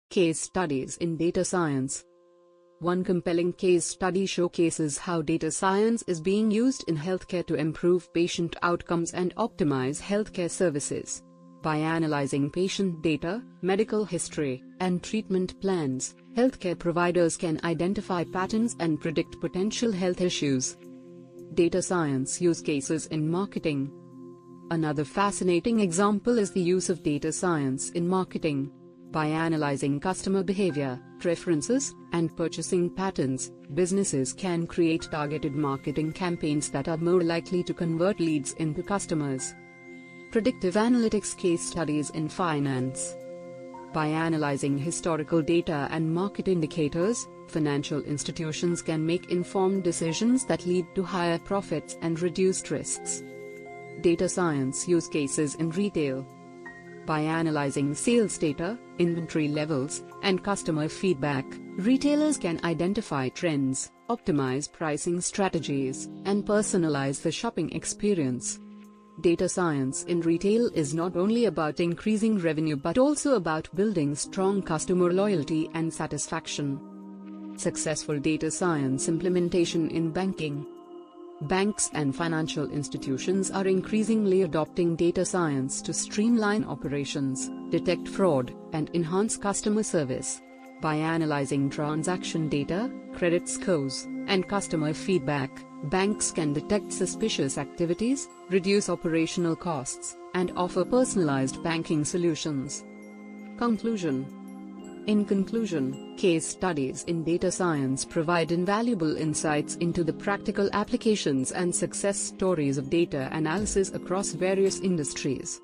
Case studies in data science. One compelling case study showcases how data science is being used in healthcare to improve patient outcomes and optimize healthcare services. By analyzing patient data, medical history, and treatment plans, healthcare providers can identify patterns and predict potential health issues. Data science use cases in marketing. Another fascinating example is the use of data science in marketing. By analyzing customer behavior, preferences, and purchasing patterns, businesses can create targeted marketing campaigns that are more likely to convert leads into customers. Predictive analytics case studies in finance. By analyzing historical data and market indicators, financial institutions can make informed decisions that lead to higher profits and reduced risks. Data science use cases in retail. By analyzing sales data, inventory levels, and customer feedback, retailers can identify trends, optimize pricing strategies, and personalize the shopping experience. Data science in retail is not only about increasing revenue but also about building strong customer loyalty and satisfaction. Successful data science implementation in banking. Banks and financial institutions are increasingly adopting data science to streamline operations, detect fraud, and enhance customer service. By analyzing transaction data, credit scores, and customer feedback, banks can detect suspicious activities, reduce operational costs, and offer personalized banking solutions. Conclusion. In conclusion, case studies in data science provide invaluable insights into the practical applications and success stories of data analysis across various industries.